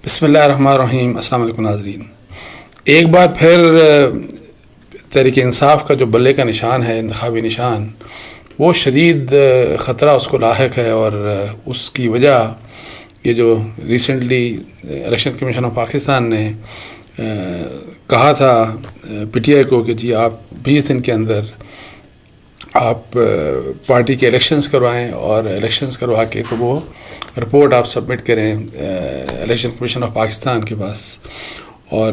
بسم اللہ الرحمن الرحیم. السلام علیکم ناظرین. ایک بار پھر تحریک انصاف کا جو بلے کا نشان ہے، انتخابی نشان، وہ شدید خطرہ اس کو لاحق ہے، اور اس کی وجہ یہ جو recently election commission of Pakistan نے کہا تھا پی ٹی آئی کو کہ جی آپ 20 دن کے اندر آپ پارٹی کے الیکشنز کروائیں، اور الیکشنز کروا کے تو وہ رپورٹ آپ سبمٹ کریں الیکشن کمیشن آف پاکستان کے پاس. اور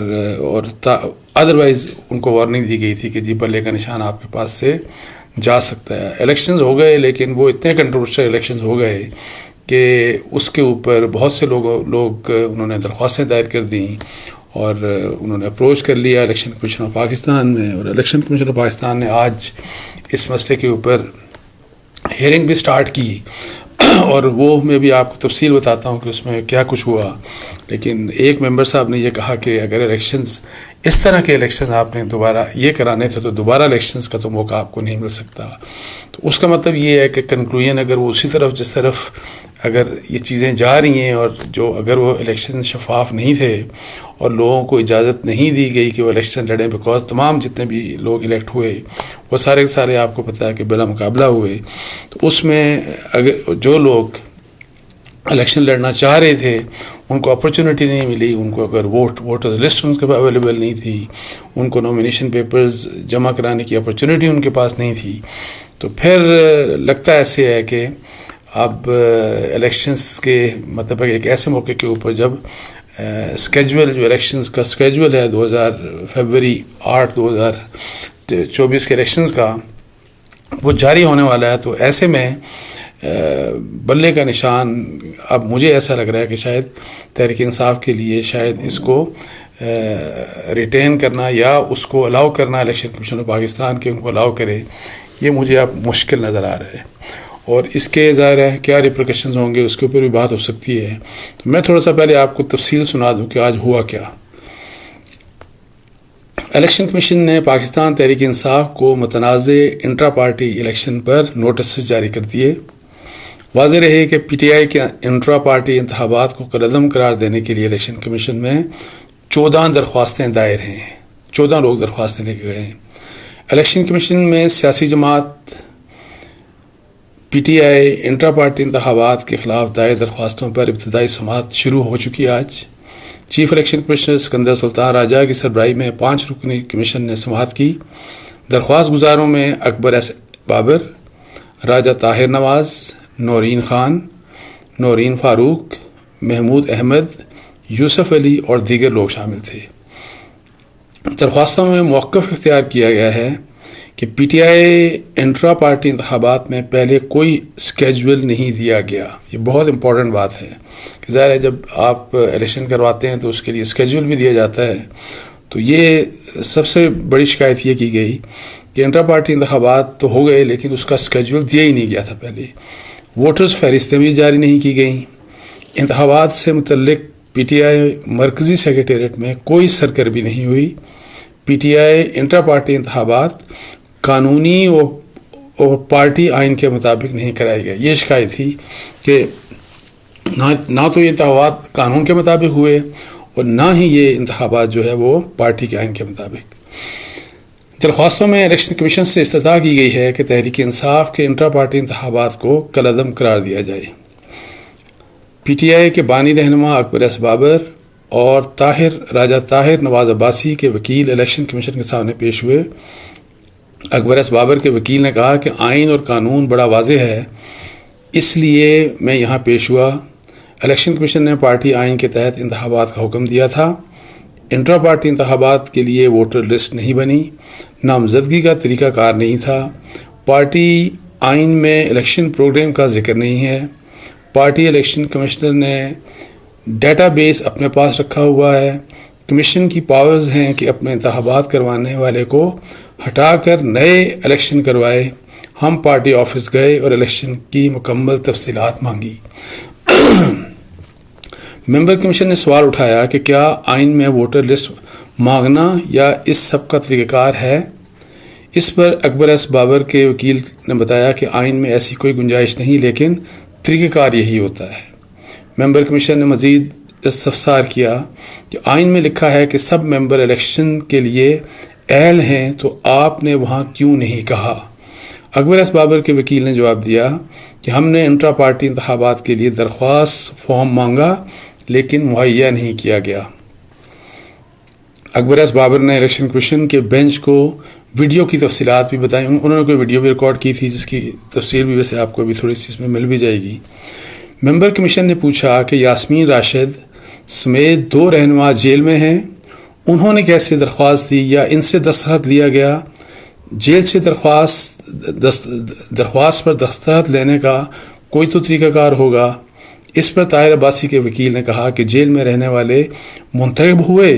ادروائز ان کو وارننگ دی گئی تھی کہ جی بلے کا نشان آپ کے پاس سے جا سکتا ہے. الیکشنز ہو گئے، لیکن وہ اتنے کنٹروورشل الیکشنز ہو گئے کہ اس کے اوپر بہت سے لوگ انہوں نے درخواستیں دائر کر دیں، اور انہوں نے اپروچ کر لیا الیکشن کمیشن آف پاکستان میں، اور الیکشن کمیشن آف پاکستان نے آج اس مسئلے کے اوپر ہیئرنگ بھی سٹارٹ کی، اور وہ میں بھی آپ کو تفصیل بتاتا ہوں کہ اس میں کیا کچھ ہوا. لیکن ایک ممبر صاحب نے یہ کہا کہ اگر الیکشنز اس طرح کے الیکشنز آپ نے دوبارہ یہ کرانے تھے تو دوبارہ الیکشنز کا تو موقع آپ کو نہیں مل سکتا. تو اس کا مطلب یہ ہے کہ کنکلوژن اگر وہ اسی طرف جس طرف اگر یہ چیزیں جا رہی ہیں، اور جو اگر وہ الیکشن شفاف نہیں تھے اور لوگوں کو اجازت نہیں دی گئی کہ وہ الیکشن لڑیں، بیکاز تمام جتنے بھی لوگ الیکٹ ہوئے وہ سارے آپ کو پتہ ہے کہ بلا مقابلہ ہوئے. تو اس میں اگر جو لوگ الیکشن لڑنا چاہ رہے تھے ان کو اپرچونٹی نہیں ملی، ان کو اگر ووٹر لسٹ ان کے پاس اویلیبل نہیں تھی، ان کو نامینیشن پیپرز جمع کرانے کی اپرچونٹی ان کے پاس نہیں تھی، تو پھر لگتا ایسے ہے کہ اب الیکشنز کے مطلب ایک ایسے موقع کے اوپر جب اسکیجول جو الیکشنز کا اسکیجول ہے فروری 8 2024 کے الیکشنز کا وہ جاری ہونے والا ہے. تو ایسے میں بلے کا نشان اب مجھے ایسا لگ رہا ہے کہ شاید تحریک انصاف کے لیے شاید اس کو ریٹین کرنا یا اس کو الاؤ کرنا الیکشن کمیشن آف پاکستان کے ان کو الاؤ کرے، یہ مجھے اب مشکل نظر آ رہا ہے. اور اس کے ظاہر ہے کیا ریپریکیشنز ہوں گے اس کے اوپر بھی بات ہو سکتی ہے. تو میں تھوڑا سا پہلے آپ کو تفصیل سنا دوں کہ آج ہوا کیا. الیکشن کمیشن نے پاکستان تحریک انصاف کو متنازع انٹرا پارٹی الیکشن پر نوٹسز جاری کر دیے. واضح رہے کہ پی ٹی آئی کے انٹرا پارٹی انتخابات کو کالعدم قرار دینے کے لیے الیکشن کمیشن میں 14 درخواستیں دائر ہیں. 14 لوگ درخواستیں لے کے گئے ہیں. الیکشن کمیشن میں سیاسی جماعت P T I intra party انتخابات کے خلاف دائر درخواستوں پر ابتدائی سماعت شروع ہو چکی ہے. آج چیف الیکشن کمشنر سکندر سلطان راجہ کی سربراہی میں 5 رکنی کمیشن نے سماعت کی. درخواست گزاروں میں اکبر ایس بابر، راجہ طاہر نواز، نورین خان، نورین فاروق، محمود احمد، یوسف علی اور دیگر لوگ شامل تھے. درخواستوں میں موقف اختیار کیا گیا ہے کہ P T I intra party انتخابات میں پہلے کوئی اسکیجول نہیں دیا گیا. یہ بہت امپورٹنٹ بات ہے کہ ظاہر ہے جب آپ الیکشن کرواتے ہیں تو اس کے لیے اسکیجول بھی دیا جاتا ہے. تو یہ سب سے بڑی شکایت یہ کی گئی کہ انٹرا پارٹی انتخابات تو ہو گئے لیکن اس کا اسکیجول دیا ہی نہیں گیا تھا. پہلے ووٹرز فہرستیں بھی جاری نہیں کی گئیں. انتخابات سے متعلق پی ٹی آئی مرکزی سیکریٹریٹ میں کوئی سرگرمی نہیں ہوئی. P T I intra party انتخابات قانونی اور پارٹی آئین کے مطابق نہیں کرائے گئے. یہ شکایت تھی کہ نہ تو یہ انتخابات قانون کے مطابق ہوئے اور نہ ہی یہ انتخابات جو ہے وہ پارٹی کے آئین کے مطابق. درخواستوں میں الیکشن کمیشن سے استدعا کی گئی ہے کہ تحریک انصاف کے انٹرا پارٹی انتخابات کو کالعدم قرار دیا جائے. پی ٹی آئی کے بانی رہنما اکبر ایس بابر اور راجہ طاہر نواز عباسی کے وکیل الیکشن کمیشن کے سامنے پیش ہوئے. اکبر ایس بابر کے وکیل نے کہا کہ آئین اور قانون بڑا واضح ہے، اس لیے میں یہاں پیش ہوا. الیکشن کمیشن نے پارٹی آئین کے تحت انتخابات کا حکم دیا تھا. انٹرا پارٹی انتخابات کے لیے ووٹر لسٹ نہیں بنی، نامزدگی کا طریقہ کار نہیں تھا. پارٹی آئین میں الیکشن پروگرام کا ذکر نہیں ہے. پارٹی الیکشن کمشنر نے ڈیٹا بیس اپنے پاس رکھا ہوا ہے. کمیشن کی پاورز ہیں کہ اپنے انتخابات کروانے والے کو ہٹا کر نئے الیکشن کروائے. ہم پارٹی آفس گئے اور الیکشن کی مکمل تفصیلات مانگی. ممبر کمیشن نے سوال اٹھایا کہ کیا آئین میں ووٹر لسٹ مانگنا یا اس سب کا طریقہ کار ہے. اس پر اکبر ایس بابر کے وکیل نے بتایا کہ آئین میں ایسی کوئی گنجائش نہیں، لیکن طریقہ کار یہی ہوتا ہے. ممبر کمیشن نے مزید استفسار کیا کہ آئین میں لکھا ہے کہ سب ممبر الیکشن کے لیے اہل ہیں، تو آپ نے وہاں کیوں نہیں کہا؟ اکبر ایس بابر کے وکیل نے جواب دیا کہ ہم نے انٹرا پارٹی انتخابات کے لیے درخواست فارم مانگا لیکن مہیا نہیں کیا گیا۔ اکبر ایس بابر نے الیکشن کمیشن کے بینچ کو ویڈیو کی تفصیلات بھی بتائیں۔ انہوں نے کوئی ویڈیو بھی ریکارڈ کی تھی جس کی تفصیل بھی ویسے آپ کو ابھی تھوڑی سی اس میں مل بھی جائے گی۔ ممبر کمیشن نے پوچھا کہ یاسمین راشد سمیت 2 رہنما جیل میں ہیں، انہوں نے کیسے درخواست دی یا ان سے دستخط لیا گیا؟ جیل سے درخواست پر دستخط لینے کا کوئی تو طریقہ کار ہوگا۔ اس پر طاہر عباسی کے وکیل نے کہا کہ جیل میں رہنے والے منتخب ہوئے،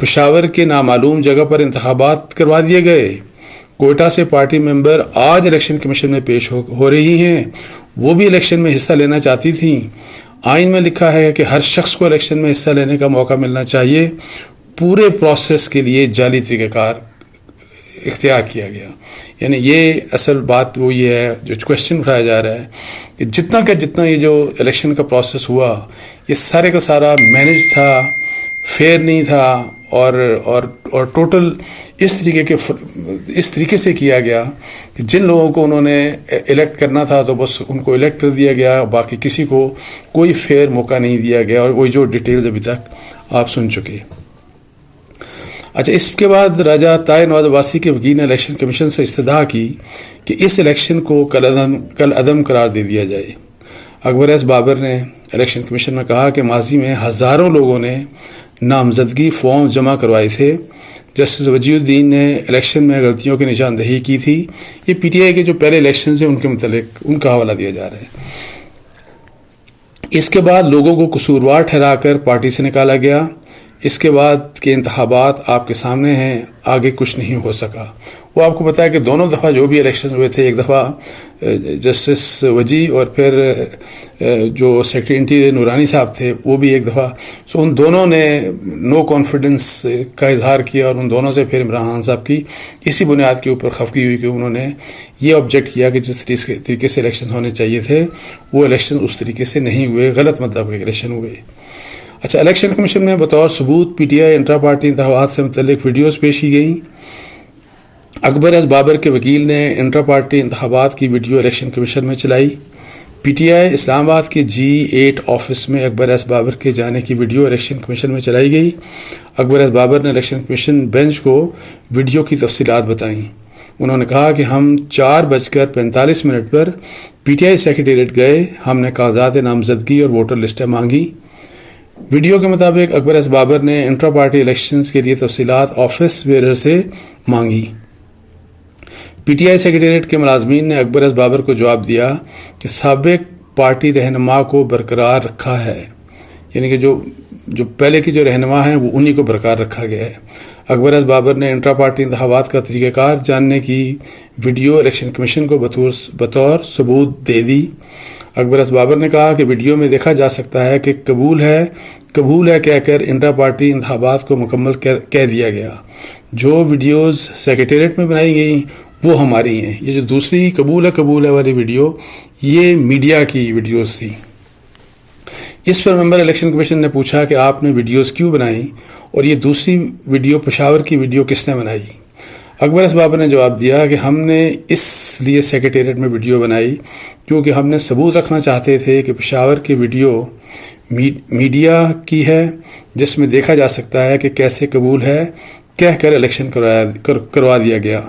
پشاور کے نامعلوم جگہ پر انتخابات کروا دیے گئے، کوئٹہ سے پارٹی ممبر آج الیکشن کمیشن میں پیش ہو رہی ہیں، وہ بھی الیکشن میں حصہ لینا چاہتی تھیں۔ آئین میں لکھا ہے کہ ہر شخص کو الیکشن میں حصہ لینے کا موقع ملنا چاہیے۔ پورے پروسیس کے لیے جعلی طریقہ کار اختیار کیا گیا۔ یعنی یہ اصل بات وہ یہ ہے جو کوشچن اٹھایا جا رہا ہے کہ جتنا یہ جو الیکشن کا پروسیس ہوا یہ سارے کا سارا مینیج تھا، فیئر نہیں تھا، اور ٹوٹل اس طریقے سے کیا گیا کہ جن لوگوں کو انہوں نے الیکٹ کرنا تھا تو بس ان کو الیکٹ کر دیا گیا، باقی کسی کو کوئی فیئر موقع نہیں دیا گیا، اور وہی جو ڈیٹیلز ابھی تک آپ سن چکے۔ اچھا، اس کے بعد راجہ طاہر نواز عباسی کے وکیل نے الیکشن کمیشن سے استدعا کی کہ اس الیکشن کو کل عدم قرار دے دیا جائے۔ اکبر ایس بابر نے الیکشن کمیشن میں کہا کہ ماضی میں ہزاروں لوگوں نے نامزدگی فارم جمع کروائے تھے۔ جسٹس وجیہ الدین نے الیکشن میں غلطیوں کی نشاندہی کی تھی۔ یہ پی ٹی آئی کے جو پہلے الیکشنز ہیں ان کے متعلق ان کا حوالہ دیا جا رہا ہے۔ اس کے بعد لوگوں کو قصوروار ٹھہرا کر پارٹی سے نکالا گیا۔ اس کے بعد کے انتخابات آپ کے سامنے ہیں، آگے کچھ نہیں ہو سکا۔ وہ آپ کو پتا ہے کہ دونوں دفعہ جو بھی الیکشن ہوئے تھے، ایک دفعہ جسٹس وجی اور پھر جو سیکرٹری انٹیریئر نورانی صاحب تھے وہ بھی ایک دفعہ، سو ان دونوں نے نو کانفیڈنس کا اظہار کیا، اور ان دونوں سے پھر عمران خان صاحب کی اسی بنیاد کے اوپر خفگی ہوئی کہ انہوں نے یہ آبجیکٹ کیا کہ جس طریقے سے الیکشن ہونے چاہیے تھے وہ الیکشن اس طریقے سے نہیں ہوئے، غلط مطلب کے الیکشن ہوئے۔ اچھا، الیکشن کمیشن میں بطور ثبوت P T I intra party انتخابات سے متعلق ویڈیوز پیش کی گئیں۔ اکبر ایس بابر کے وکیل نے انٹرا پارٹی انتخابات کی ویڈیو الیکشن کمیشن میں چلائی۔ پی ٹی آئی اسلام آباد کے G8 آفس میں اکبر ایس بابر کے جانے کی ویڈیو الیکشن کمیشن میں چلائی گئی۔ اکبر ایس بابر نے الیکشن کمیشن بینچ کو ویڈیو کی تفصیلات بتائیں۔ انہوں نے کہا کہ ہم 4:45 پر پی ٹی آئی سیکریٹریٹ گئے، ہم نے کاغذات نامزدگی اور ووٹر لسٹیں مانگی۔ ویڈیو کے مطابق اکبر ایس بابر نے انٹرا پارٹی الیکشنز کے لیے تفصیلات آفس بیئرر سے مانگی۔ پی ٹی آئی سیکریٹریٹ کے ملازمین نے اکبر ایس بابر کو جواب دیا کہ سابق پارٹی رہنما کو برقرار رکھا ہے، یعنی کہ جو پہلے کی جو رہنما ہیں وہ انہی کو برقرار رکھا گیا ہے۔ اکبر ایس بابر نے انٹرا پارٹی انتخابات کا طریقہ کار جاننے کی ویڈیو الیکشن کمیشن کو بطور ثبوت دے دی۔ اکبر ایس بابر نے کہا کہ ویڈیو میں دیکھا جا سکتا ہے کہ قبول ہے کہہ کر انٹرا پارٹی انتخابات کو مکمل کہہ دیا گیا۔ جو ویڈیوز سیکریٹریٹ میں بنائی گئی وہ ہماری ہیں۔ یہ جو دوسری قبول ہے والی ویڈیو یہ میڈیا کی ویڈیوز تھی۔ اس پر ممبر الیکشن کمیشن نے پوچھا کہ آپ نے ویڈیوز کیوں بنائی اور یہ دوسری ویڈیو پشاور کی ویڈیو کس نے بنائی؟ اکبر ایس بابر نے جواب دیا کہ ہم نے اس لیے سیکریٹریٹ میں ویڈیو بنائی کیونکہ ہم نے ثبوت رکھنا چاہتے تھے کہ پشاور کی ویڈیو میڈیا کی ہے، جس میں دیکھا جا سکتا ہے کہ کیسے قبول ہے کہہ کر الیکشن کروا دیا گیا۔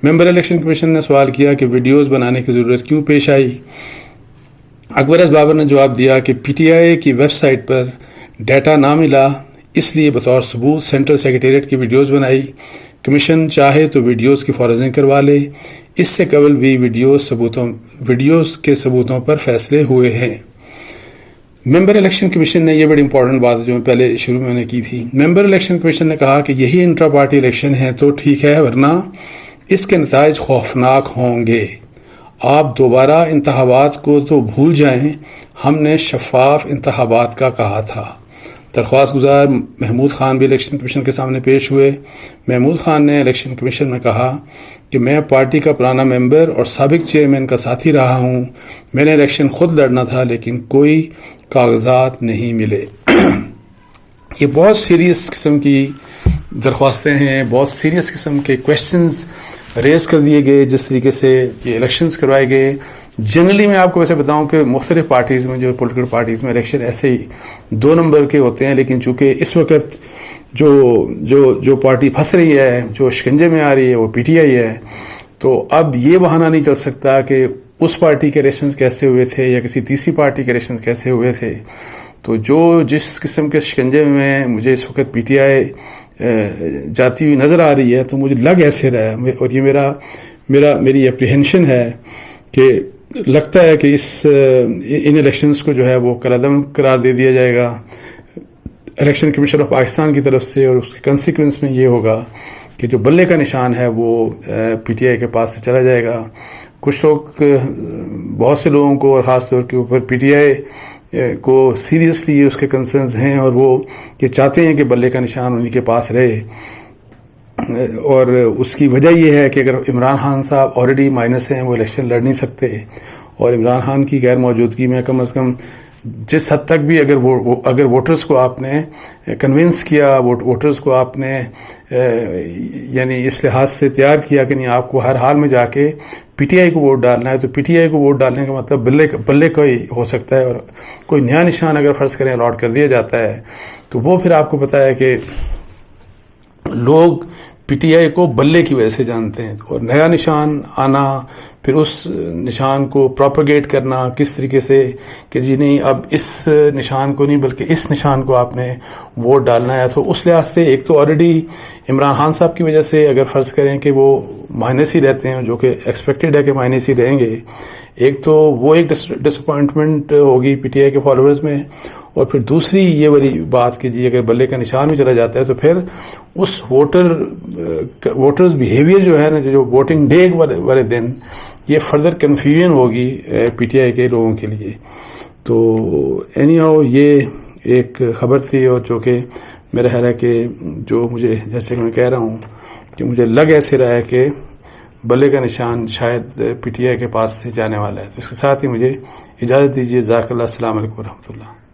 ممبر الیکشن کمیشن نے سوال کیا کہ ویڈیوز بنانے کی ضرورت کیوں پیش آئی؟ اکبر ایس بابر نے جواب دیا کہ پی ٹی آئی کی ویب سائٹ پر ڈیٹا نہ ملا، اس لیے بطور ثبوت سینٹرل سیکریٹریٹ کی ویڈیوز بنائی۔ کمیشن چاہے تو ویڈیوز کی فوریزنگ کروا لے، اس سے قبل بھی ویڈیوز کے ثبوتوں پر فیصلے ہوئے ہیں۔ ممبر الیکشن کمیشن نے یہ بڑی امپورٹنٹ بات جو میں پہلے شروع میں نے کی تھی، ممبر الیکشن کمیشن نے کہا کہ یہی انٹرا پارٹی الیکشن ہے تو ٹھیک ہے، ورنہ اس کے نتائج خوفناک ہوں گے۔ آپ دوبارہ انتخابات کو تو بھول جائیں، ہم نے شفاف انتخابات کا کہا تھا درخواست گزار محمود خان بھی الیکشن کمیشن کے سامنے پیش ہوئے. محمود خان نے الیکشن کمیشن میں کہا کہ میں پارٹی کا پرانا ممبر اور سابق چیئرمین کا ساتھی رہا ہوں. میں نے الیکشن خود لڑنا تھا لیکن کوئی کاغذات نہیں ملے. یہ بہت سیریس قسم کی درخواستیں ہیں, بہت سیریس قسم کے کویشچنز ریز کر دیے گئے جس طریقے سے یہ الیکشنز کروائے گئے. جنرلی میں آپ کو ویسے بتاؤں کہ مختلف پارٹیز میں, جو پولیٹیکل پارٹیز میں الیکشن ایسے ہی 2 نمبر کے ہوتے ہیں, لیکن چونکہ اس وقت جو پارٹی پھنس رہی ہے, جو شکنجے میں آ رہی ہے, وہ پی ٹی آئی ہے, تو اب یہ بہانہ نہیں چل سکتا کہ اس پارٹی کے الیکشنز کیسے ہوئے تھے یا کسی تیسری پارٹی کے الیکشنز کیسے ہوئے تھے. تو جس قسم کے شکنجے میں مجھے اس وقت پی ٹی آئی جاتی ہوئی نظر آ رہی ہے, تو مجھے لگ ایسے رہا ہے, اور یہ میری اپریہنشن ہے کہ لگتا ہے کہ ان الیکشنز کو جو ہے وہ کالعدم قرار دے دیا جائے گا الیکشن کمیشن آف پاکستان کی طرف سے, اور اس کے کنسیکوینس میں یہ ہوگا کہ جو بلے کا نشان ہے وہ پی ٹی آئی کے پاس سے چلا جائے گا. کچھ لوگ, بہت سے لوگوں کو, اور خاص طور کے اوپر پی ٹی آئی کو سیریسلی اس کے کنسرنز ہیں, اور وہ یہ چاہتے ہیں کہ بلے کا نشان انہی کے پاس رہے. اور اس کی وجہ یہ ہے کہ اگر عمران خان صاحب آلریڈی مائنس ہیں, وہ الیکشن لڑ نہیں سکتے, اور عمران خان کی غیر موجودگی میں کم از کم جس حد تک بھی اگر ووٹرز کو آپ نے کنونس کیا, ووٹرز کو آپ نے یعنی اس لحاظ سے تیار کیا کہ نہیں آپ کو ہر حال میں جا کے پی ٹی آئی کو ووٹ ڈالنا ہے, تو پی ٹی آئی کو ووٹ ڈالنے کا مطلب بلے کا ہی ہو سکتا ہے. اور کوئی نیا نشان اگر فرض کریں الاٹ کر دیا جاتا ہے, تو وہ پھر آپ کو پتا ہے کہ لوگ پی ٹی آئی کو بلے کی وجہ سے جانتے ہیں, اور نیا نشان آنا, پھر اس نشان کو پروپیگیٹ کرنا کس طریقے سے کہ جی نہیں اب اس نشان کو نہیں بلکہ اس نشان کو آپ نے ووٹ ڈالنا ہے. تو اس لحاظ سے ایک تو آلریڈی عمران خان صاحب کی وجہ سے اگر فرض کریں کہ وہ مائنس ہی رہتے ہیں, جو کہ ایکسپیکٹڈ ہے کہ مائنس ہی رہیں گے, ایک تو وہ ایک ڈس اپوائنٹمنٹ ہوگی پی ٹی آئی کے فالوورز میں, اور پھر دوسری یہ والی بات کہ جی اگر بلے کا نشان بھی چلا جاتا ہے تو پھر اس ووٹرز بیہیویئر جو ہے نا, جو ووٹنگ ڈے والے دن, یہ فردر کنفیوژن ہوگی پی ٹی آئی کے لوگوں کے لیے. تو اینی ہاؤ یہ ایک خبر تھی, اور جو کہ میرا خیال ہے کہ جو مجھے, جیسے کہ میں کہہ رہا ہوں کہ مجھے لگ ایسے رہا ہے کہ بلے کا نشان شاید پی ٹی آئی کے پاس سے جانے والا ہے. تو اس کے ساتھ ہی مجھے اجازت دیجیے. جزاک اللہ. السلام علیکم ورحمۃ اللہ.